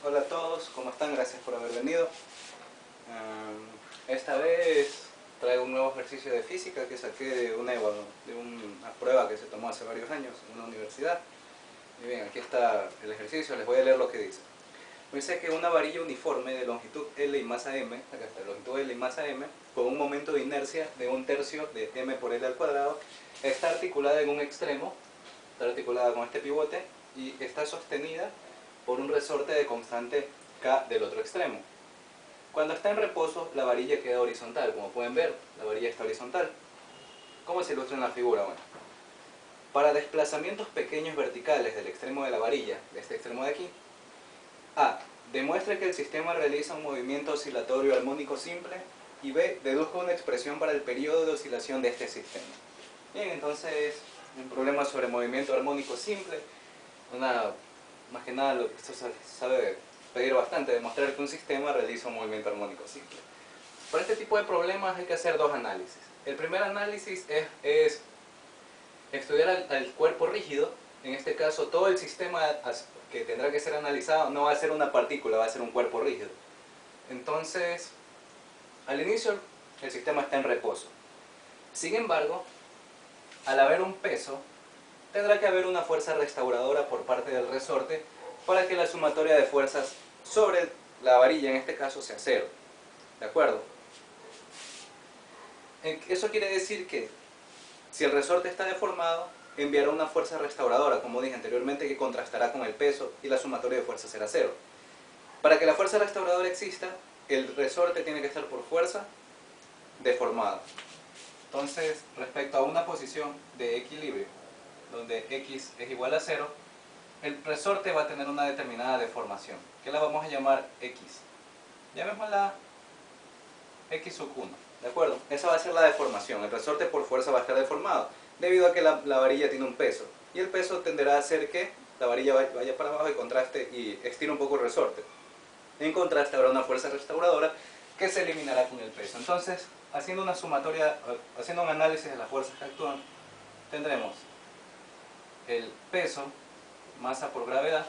Hola a todos, ¿cómo están? Gracias por haber venido. Esta vez traigo un nuevo ejercicio de física que saqué de una prueba que se tomó hace varios años en una universidad. Y bien, aquí está el ejercicio, les voy a leer lo que dice. Dice que una varilla uniforme de longitud L y masa m, acá está, longitud L y masa m, con un momento de inercia de 1/3 de m por L al cuadrado, está articulada en un extremo, está articulada con este pivote y está sostenida por un resorte de constante K del otro extremo. Cuando está en reposo, la varilla queda horizontal. Como pueden ver, la varilla está horizontal. ¿Cómo se ilustra en la figura? Bueno, para desplazamientos pequeños verticales del extremo de la varilla, de este extremo de aquí, A. Demuestre que el sistema realiza un movimiento oscilatorio armónico simple, y B. Deduzca una expresión para el periodo de oscilación de este sistema. Bien, entonces, un problema sobre movimiento armónico simple, más que nada, esto se sabe pedir bastante, demostrar que un sistema realiza un movimiento armónico simple. Para este tipo de problemas hay que hacer dos análisis. El primer análisis es estudiar al cuerpo rígido. En este caso, todo el sistema que tendrá que ser analizado no va a ser una partícula, va a ser un cuerpo rígido. Entonces, al inicio el sistema está en reposo. Sin embargo, al haber un peso, tendrá que haber una fuerza restauradora por parte del resorte para que la sumatoria de fuerzas sobre la varilla, en este caso, sea cero. ¿De acuerdo? Eso quiere decir que si el resorte está deformado, enviará una fuerza restauradora, como dije anteriormente, que contrastará con el peso y la sumatoria de fuerzas será cero. Para que la fuerza restauradora exista, el resorte tiene que estar por fuerza deformado. Entonces, respecto a una posición de equilibrio, donde x es igual a 0, el resorte va a tener una determinada deformación, que la vamos a llamar x. Llamémosla x sub 1, ¿de acuerdo? Esa va a ser la deformación. El resorte por fuerza va a estar deformado, debido a que la varilla tiene un peso. Y el peso tenderá a hacer que la varilla vaya para abajo y contraste y estire un poco el resorte. En contraste habrá una fuerza restauradora que se eliminará con el peso. Entonces, haciendo una sumatoria, haciendo un análisis de las fuerzas que actúan, tendremos el peso, masa por gravedad,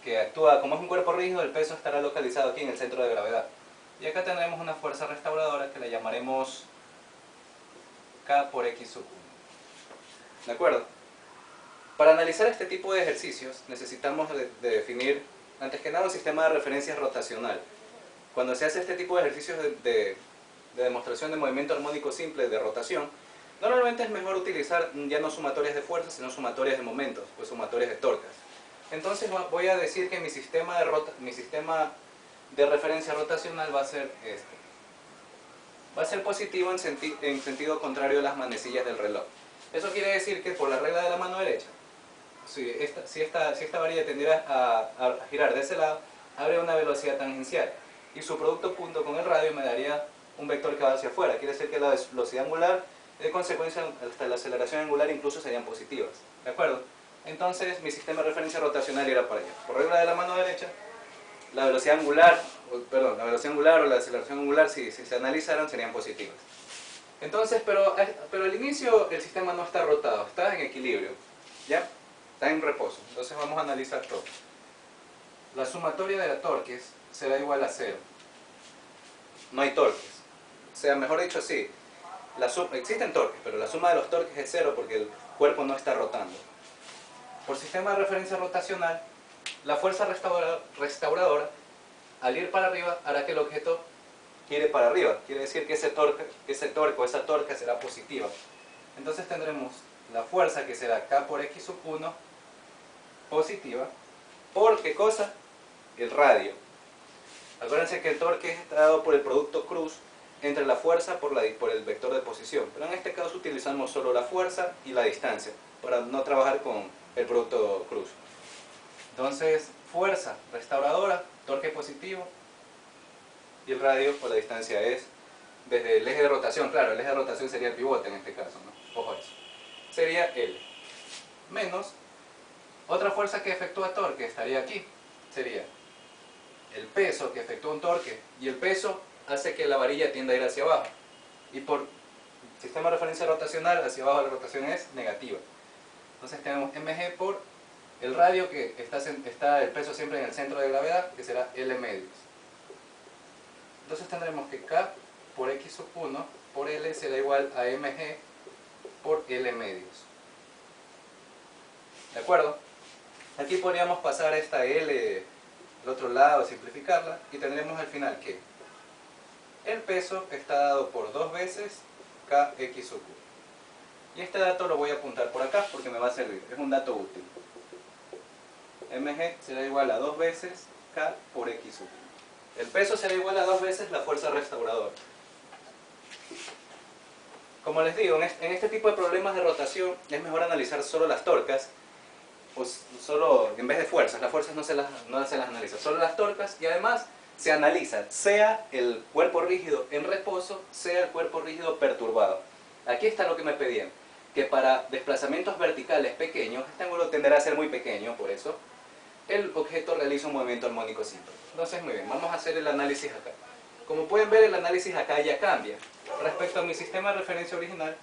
que actúa como es un cuerpo rígido, el peso estará localizado aquí en el centro de gravedad. Y acá tendremos una fuerza restauradora que la llamaremos K por X sub 1. ¿De acuerdo? Para analizar este tipo de ejercicios necesitamos de definir, antes que nada, un sistema de referencia rotacional. Cuando se hace este tipo de ejercicios de demostración de movimiento armónico simple de rotación, normalmente es mejor utilizar ya no sumatorias de fuerzas, sino sumatorias de momentos, o sumatorias de torcas. Entonces voy a decir que mi sistema de referencia rotacional va a ser este. Va a ser positivo en sentido contrario a las manecillas del reloj. Eso quiere decir que por la regla de la mano derecha, si esta varilla tendiera a girar de ese lado, habría una velocidad tangencial. Y su producto punto con el radio me daría un vector que va hacia afuera. Quiere decir que la velocidad angular, de consecuencia hasta la aceleración angular incluso serían positivas. ¿De acuerdo? Entonces mi sistema de referencia rotacional irá para allá. Por regla de la mano derecha, la velocidad angular, la velocidad angular o la aceleración angular, si se analizaran, serían positivas. Entonces, pero al inicio el sistema no está rotado, está en equilibrio, ¿ya? Está en reposo. Entonces vamos a analizar todo. La sumatoria de torques será igual a 0. No hay torques. O sea, mejor dicho así, existen torques, pero la suma de los torques es 0 porque el cuerpo no está rotando. Por sistema de referencia rotacional, la fuerza restauradora, al ir para arriba, hará que el objeto gire para arriba. Quiere decir que ese torque o esa torca será positiva. Entonces tendremos la fuerza, que será K por X sub 1, positiva, por ¿qué cosa? El radio. Acuérdense que el torque es dado por el producto cruz entre la fuerza por el vector de posición. Pero en este caso utilizamos solo la fuerza y la distancia, para no trabajar con el producto cruz. Entonces, fuerza restauradora, torque positivo, y el radio por la distancia es desde el eje de rotación. Claro, el eje de rotación sería el pivote en este caso, ¿no? Ojo a eso. Sería L. Menos otra fuerza que efectúa torque, estaría aquí. Sería el peso que efectúa un torque, y el peso hace que la varilla tienda a ir hacia abajo. Y por sistema de referencia rotacional, hacia abajo la rotación es negativa. Entonces tenemos mg por el radio que está el peso siempre en el centro de gravedad, que será L medios. Entonces tendremos que K por X sub 1 por L será igual a mg por L medios. ¿De acuerdo? Aquí podríamos pasar esta L al otro lado, simplificarla, y tendremos al final que el peso está dado por 2 veces Kx sub 1. Y este dato lo voy a apuntar por acá porque me va a servir, es un dato útil. Mg será igual a 2 veces K por X sub 1. El peso será igual a 2 veces la fuerza restauradora. Como les digo, en este tipo de problemas de rotación es mejor analizar solo las torcas, pues solo, en vez de fuerzas, las fuerzas no se las analiza, solo las torcas, y además se analiza sea el cuerpo rígido en reposo, sea el cuerpo rígido perturbado. Aquí está lo que me pedían, que para desplazamientos verticales pequeños, este ángulo tenderá a ser muy pequeño, por eso, el objeto realiza un movimiento armónico simple. Entonces, muy bien, vamos a hacer el análisis acá. Como pueden ver, el análisis acá ya cambia. Respecto a mi sistema de referencia original,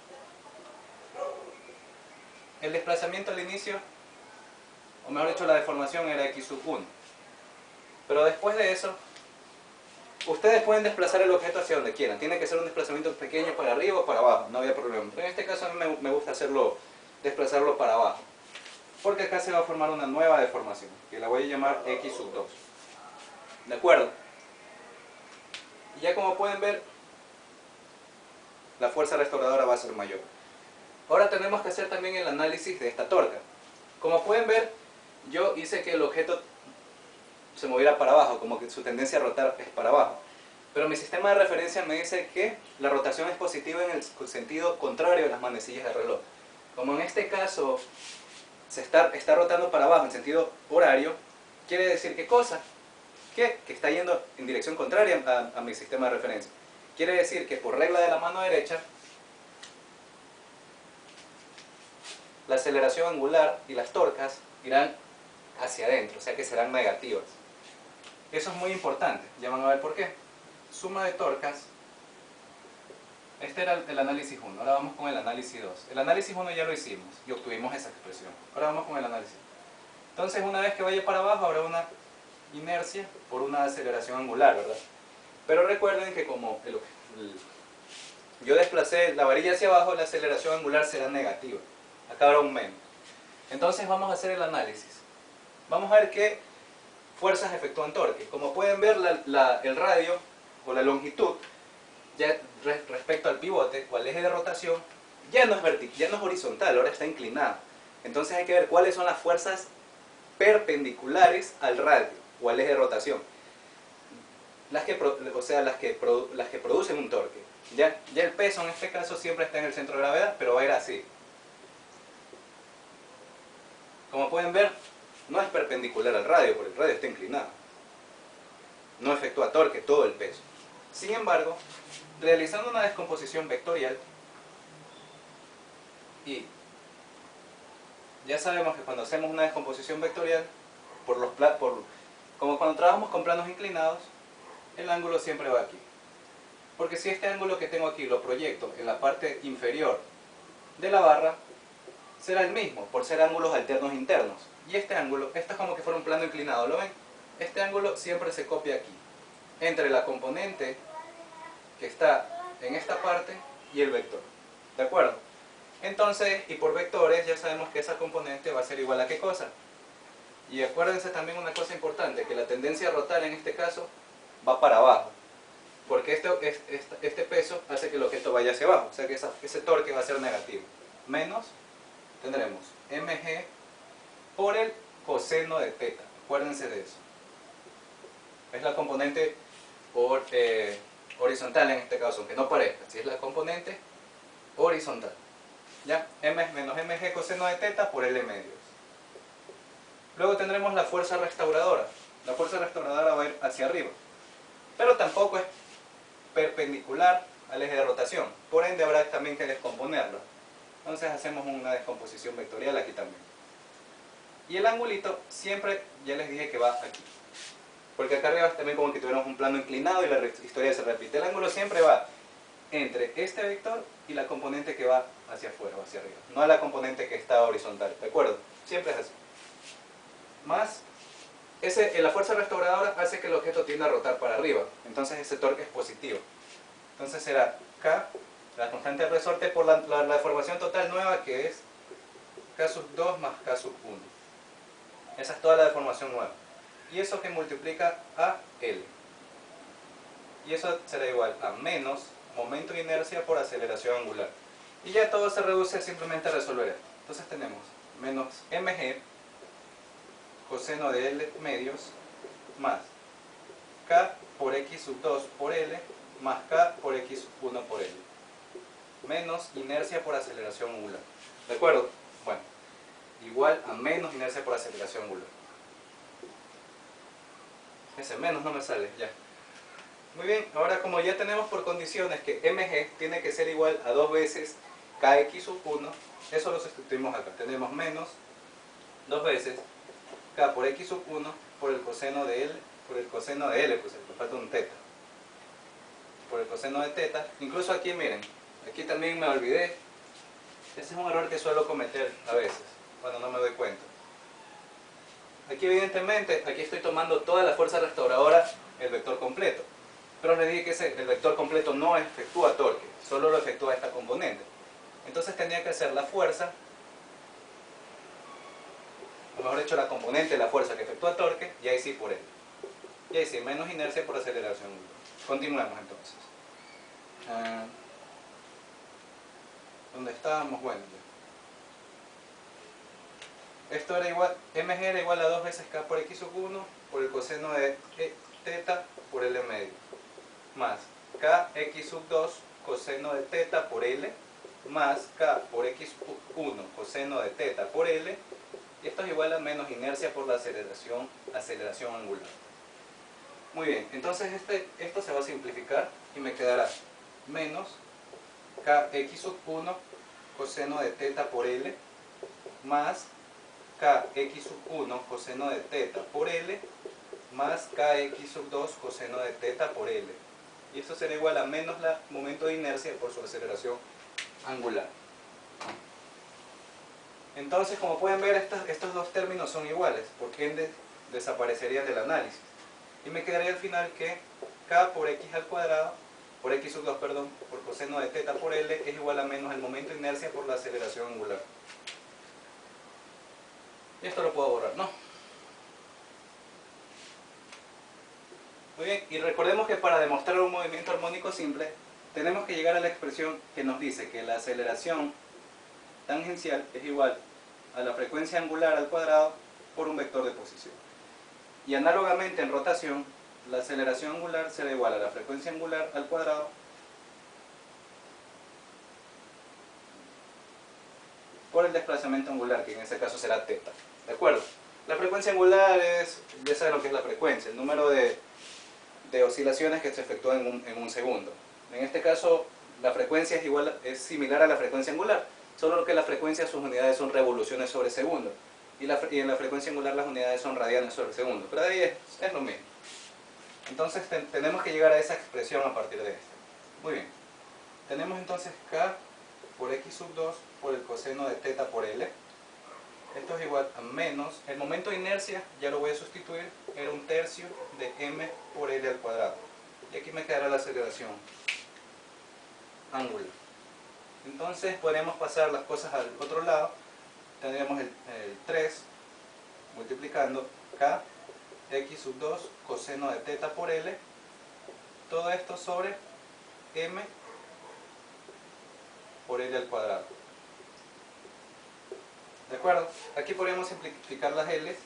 el desplazamiento al inicio, o mejor dicho, la deformación era x sub 1. Pero después de eso, ustedes pueden desplazar el objeto hacia donde quieran. Tiene que ser un desplazamiento pequeño para arriba o para abajo, no había problema. Pero en este caso a mí me gusta desplazarlo para abajo, porque acá se va a formar una nueva deformación, que la voy a llamar x sub 2. ¿De acuerdo? Y ya como pueden ver, la fuerza restauradora va a ser mayor. Ahora tenemos que hacer también el análisis de esta torca. Como pueden ver, yo hice que el objeto se moviera para abajo, como que su tendencia a rotar es para abajo. Pero mi sistema de referencia me dice que la rotación es positiva en el sentido contrario de las manecillas del reloj. Como en este caso se está rotando para abajo en sentido horario, quiere decir ¿qué cosa? Que está yendo en dirección contraria a mi sistema de referencia. Quiere decir que por regla de la mano derecha, la aceleración angular y las torcas irán hacia adentro, o sea que serán negativas. Eso es muy importante, ya van a ver por qué. Suma de torcas, este era el análisis 1, ahora vamos con el análisis 2. El análisis 1 ya lo hicimos y obtuvimos esa expresión. Ahora vamos con el análisis. Entonces una vez que vaya para abajo habrá una inercia por una aceleración angular, ¿verdad? Pero recuerden que como yo desplacé la varilla hacia abajo, la aceleración angular será negativa. Acá habrá un menos. Entonces vamos a hacer el análisis. Vamos a ver qué fuerzas efectúan torque. Como pueden ver, el radio o la longitud, ya respecto al pivote o al eje de rotación, ya no es horizontal, ahora está inclinado. Entonces hay que ver cuáles son las fuerzas perpendiculares al radio o al eje de rotación. Las que producen un torque. Ya el peso en este caso siempre está en el centro de gravedad, pero va a ir así. Como pueden ver, no es perpendicular al radio, porque el radio está inclinado. No efectúa torque todo el peso. Sin embargo, realizando una descomposición vectorial, y ya sabemos que cuando hacemos una descomposición vectorial, como cuando trabajamos con planos inclinados, el ángulo siempre va aquí. Porque si este ángulo que tengo aquí lo proyecto en la parte inferior de la barra, será el mismo, por ser ángulos alternos internos. Y este ángulo, esto es como que fuera un plano inclinado, ¿lo ven? Este ángulo siempre se copia aquí, entre la componente que está en esta parte y el vector. ¿De acuerdo? Entonces, y por vectores, ya sabemos que esa componente va a ser igual a ¿qué cosa? Y acuérdense también una cosa importante, que la tendencia a rotar en este caso va para abajo. Porque este peso hace que el objeto vaya hacia abajo, o sea que ese torque va a ser negativo. Menos, tendremos mg por el coseno de teta. Acuérdense de eso. Es la componente horizontal en este caso, aunque no parezca. Si es la componente horizontal. ¿Ya? Menos mg coseno de teta por L medios. Luego tendremos la fuerza restauradora. La fuerza restauradora va a ir hacia arriba. Pero tampoco es perpendicular al eje de rotación. Por ende habrá también que descomponerlo. Entonces hacemos una descomposición vectorial aquí también. Y el angulito siempre, ya les dije que va aquí. Porque acá arriba es también como que tuviéramos un plano inclinado y la historia se repite. El ángulo siempre va entre este vector y la componente que va hacia afuera o hacia arriba. No a la componente que está horizontal, ¿de acuerdo? Siempre es así. más la fuerza restauradora hace que el objeto tienda a rotar para arriba, entonces ese torque es positivo. Entonces será K, la constante del resorte, por la deformación total nueva, que es K sub 2 más K sub 1. Esa es toda la deformación nueva. Y eso que multiplica a L. Y eso será igual a menos momento de inercia por aceleración angular. Y ya todo se reduce simplemente a resolver esto. Entonces tenemos menos mg coseno de L medios más K por X sub 2 por L más K por X sub 1 por L. Menos inercia por aceleración angular. ¿De acuerdo? Bueno, igual a menos inercia por aceleración angular. Ese menos no me sale, ya. Muy bien, ahora como ya tenemos por condiciones que mg tiene que ser igual a 2 veces kx sub 1, eso lo sustituimos acá. Tenemos menos 2 veces k por x sub 1 por el coseno de L, pues me falta un teta. Por el coseno de teta. Incluso aquí miren, aquí también me olvidé. Ese es un error que suelo cometer a veces, cuando no me doy cuenta. Aquí evidentemente, aquí estoy tomando toda la fuerza restauradora, el vector completo. Pero les dije que el vector completo no efectúa torque, solo lo efectúa esta componente. Entonces tenía que hacer la fuerza, o mejor dicho la componente de la fuerza que efectúa torque, y ahí sí por él. Y ahí sí, menos inercia por aceleración. Continuemos entonces. ¿Dónde estábamos? Bueno, ya. Esto era igual, mg era igual a 2 veces k por x sub 1 por el coseno de teta por L medio. Más kx sub 2 coseno de teta por L más k por x sub 1 coseno de teta por L, y esto es igual a menos inercia por la aceleración angular. Muy bien, entonces esto se va a simplificar y me quedará menos kx sub 1 coseno de teta por L más kx sub 1 coseno de teta por L más kx sub 2 coseno de teta por L. Y esto será igual a menos el momento de inercia por su aceleración angular. Entonces, como pueden ver, estos dos términos son iguales, porque ende desaparecerían del análisis. Y me quedaría al final que k por x al cuadrado, por x sub 2, perdón, por coseno de teta por L es igual a menos el momento de inercia por la aceleración angular. Y esto lo puedo borrar, ¿no? Muy bien, y recordemos que para demostrar un movimiento armónico simple, tenemos que llegar a la expresión que nos dice que la aceleración tangencial es igual a la frecuencia angular al cuadrado por un vector de posición. Y análogamente en rotación, la aceleración angular será igual a la frecuencia angular al cuadrado por el desplazamiento angular, que en este caso será teta. ¿De acuerdo? La frecuencia angular es, ya saben lo que es la frecuencia, el número de oscilaciones que se efectúan en un segundo. En este caso, la frecuencia es similar a la frecuencia angular, solo que la frecuencia, sus unidades son revoluciones sobre segundo, y en la frecuencia angular las unidades son radianes sobre segundo, pero ahí es lo mismo. Entonces tenemos que llegar a esa expresión a partir de esta. Muy bien, tenemos entonces k por x sub 2 por el coseno de teta por L. Esto es igual a menos, el momento de inercia, ya lo voy a sustituir, era 1/3 de m por L al cuadrado. Y aquí me quedará la aceleración angular. Entonces podemos pasar las cosas al otro lado. Tendríamos el 3 multiplicando k x sub 2 coseno de teta por L. Todo esto sobre m por L al cuadrado. ¿De acuerdo? Aquí podríamos simplificar las L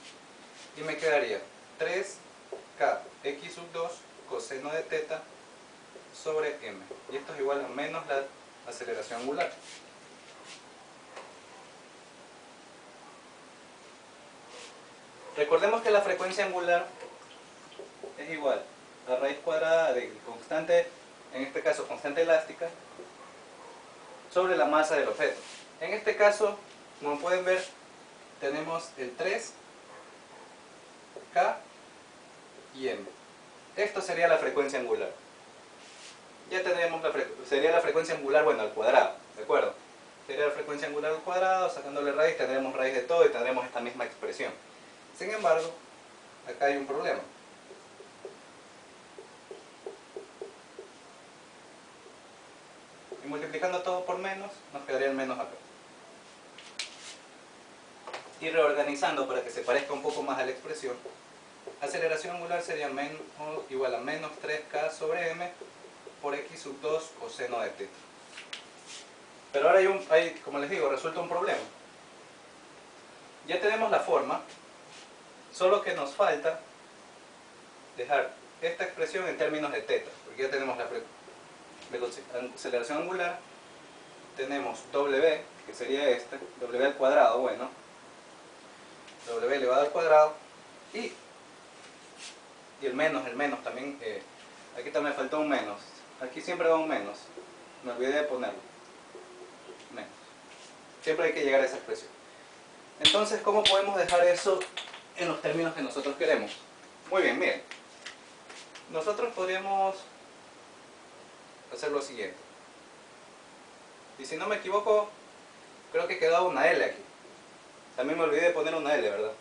y me quedaría 3k x sub 2 coseno de teta sobre m. Y esto es igual a menos la aceleración angular. Recordemos que la frecuencia angular es igual a raíz cuadrada de constante, en este caso constante elástica, sobre la masa del objeto. En este caso, como pueden ver, tenemos el 3, K y M. Esto sería la frecuencia angular. Ya tendríamos sería la frecuencia angular, bueno, al cuadrado, ¿de acuerdo? Sería la frecuencia angular al cuadrado, sacándole raíz, tendremos raíz de todo y tendremos esta misma expresión. Sin embargo, acá hay un problema. Y multiplicando todo por menos, nos quedaría el menos acá. Y reorganizando para que se parezca un poco más a la expresión, aceleración angular sería igual a menos 3k sobre m por x sub 2 coseno de θ. Pero ahora como les digo, resulta un problema. Ya tenemos la forma, solo que nos falta dejar esta expresión en términos de θ, porque ya tenemos la aceleración angular, tenemos w, que sería este, w al cuadrado, bueno, w elevado al cuadrado, y el menos también, aquí también me faltó un menos, aquí siempre va un menos, me olvidé de ponerlo, menos, siempre hay que llegar a esa expresión. Entonces, ¿cómo podemos dejar eso en los términos que nosotros queremos? Muy bien, miren, nosotros podríamos hacer lo siguiente, y si no me equivoco, creo que quedaba una L aquí, también me olvidé de poner una L, ¿verdad?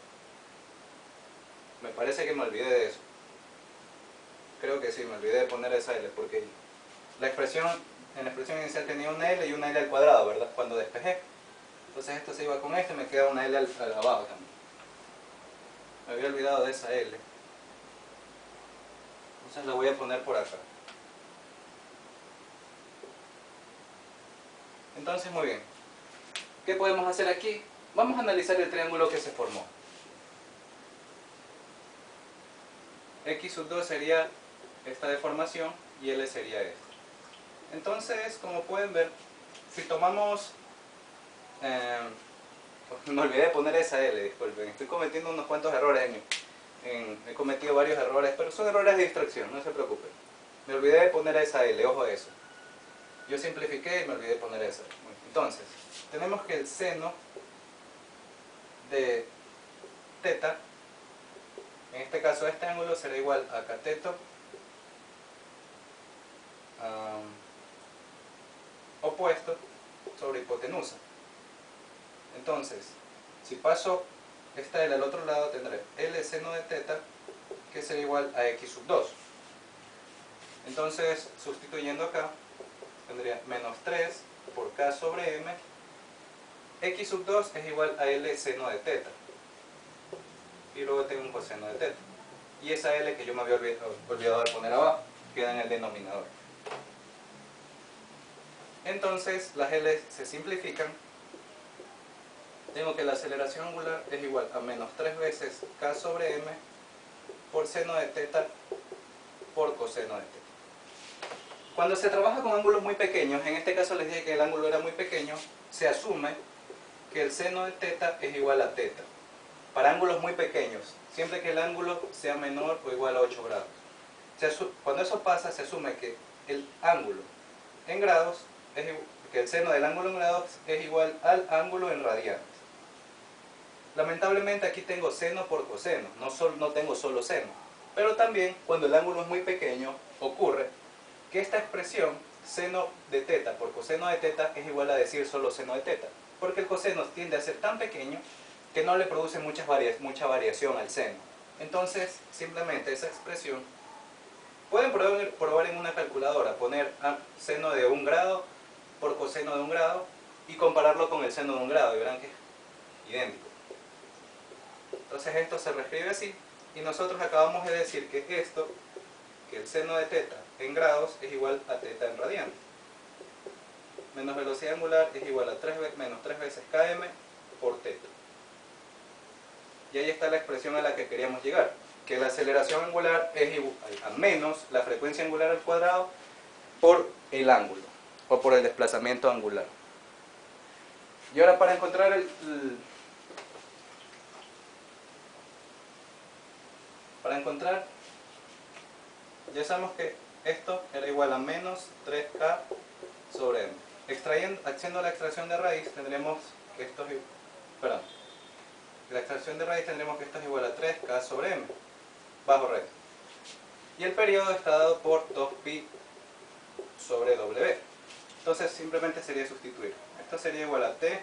Me parece que me olvidé de eso. Creo que sí, me olvidé de poner esa L, porque en la expresión inicial tenía una L y una L al cuadrado, ¿verdad? Cuando despejé. Entonces esto se iba con esto y me queda una L al abajo también. Me había olvidado de esa L. Entonces la voy a poner por acá. Entonces, muy bien. ¿Qué podemos hacer aquí? Vamos a analizar el triángulo que se formó. X sub 2 sería esta deformación y L sería esto. Entonces, como pueden ver, si tomamos... me olvidé de poner esa L, disculpen. Estoy cometiendo unos cuantos errores he cometido varios errores, pero son errores de distracción, no se preocupen. Me olvidé de poner esa L, ojo a eso. Yo simplifiqué y me olvidé de poner esa. Entonces, tenemos que el seno de θ, en este caso este ángulo será igual a cateto opuesto sobre hipotenusa. Entonces, si paso esta L al otro lado, tendré L seno de θ, que será igual a x sub 2. Entonces, sustituyendo acá, tendría menos 3 por k sobre m, x sub 2 es igual a L seno de θ. Y luego tengo un coseno de θ. Y esa L que yo me había olvidado de poner abajo, queda en el denominador. Entonces, las L se simplifican. Tengo que la aceleración angular es igual a menos 3 veces k sobre m por seno de θ por coseno de θ. Cuando se trabaja con ángulos muy pequeños, en este caso les dije que el ángulo era muy pequeño, se asume que el seno de θ es igual a θ. Para ángulos muy pequeños, siempre que el ángulo sea menor o igual a 8 grados. Cuando eso pasa, se asume que el ángulo en grados, que el seno del ángulo en grados es igual al ángulo en radianes. Lamentablemente aquí tengo seno por coseno, no tengo solo seno. Pero también, cuando el ángulo es muy pequeño, ocurre que esta expresión, seno de θ por coseno de θ, es igual a decir solo seno de θ. Porque el coseno tiende a ser tan pequeño que no le produce mucha variación al seno. Entonces, simplemente esa expresión, pueden probar en una calculadora, poner seno de 1 grado por coseno de 1 grado y compararlo con el seno de 1 grado y verán que es idéntico. Entonces esto se reescribe así y nosotros acabamos de decir que esto, que el seno de θ en grados es igual a θ en radianes. Menos velocidad angular es igual a menos 3 veces km por θ. Y ahí está la expresión a la que queríamos llegar, que la aceleración angular es igual a menos la frecuencia angular al cuadrado por el ángulo, o por el desplazamiento angular. Y ahora para encontrar ya sabemos que esto era igual a menos 3k sobre m. Haciendo la extracción de raíz tendremos que esto es, la extracción de raíz tendremos que esto es igual a 3k sobre m, bajo raíz. Y el periodo está dado por 2pi sobre w. Entonces simplemente sería sustituir. Esto sería igual a t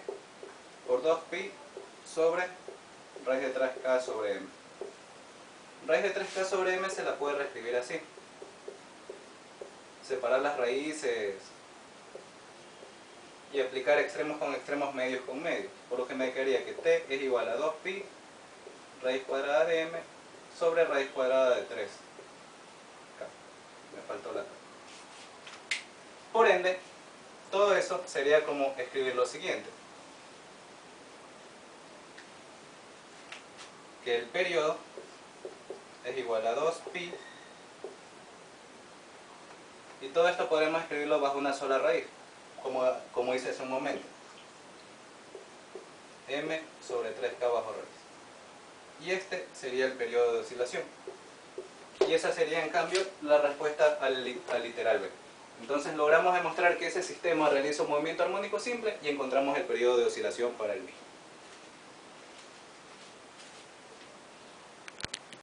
por 2pi sobre raíz de 3k sobre m. Raíz de 3k sobre m se la puede reescribir así. Separar las raíces y aplicar extremos con extremos, medios con medios. Por lo que me quedaría que t es igual a 2pi raíz cuadrada de m sobre raíz cuadrada de 3. Acá, me faltó la k. Por ende, todo eso sería como escribir lo siguiente. Que el periodo es igual a 2pi, y todo esto podremos escribirlo bajo una sola raíz, como hice hace un momento. M sobre 3k bajo raíz. Y este sería el periodo de oscilación. Y esa sería en cambio la respuesta al literal B. Entonces logramos demostrar que ese sistema realiza un movimiento armónico simple y encontramos el periodo de oscilación para el mismo.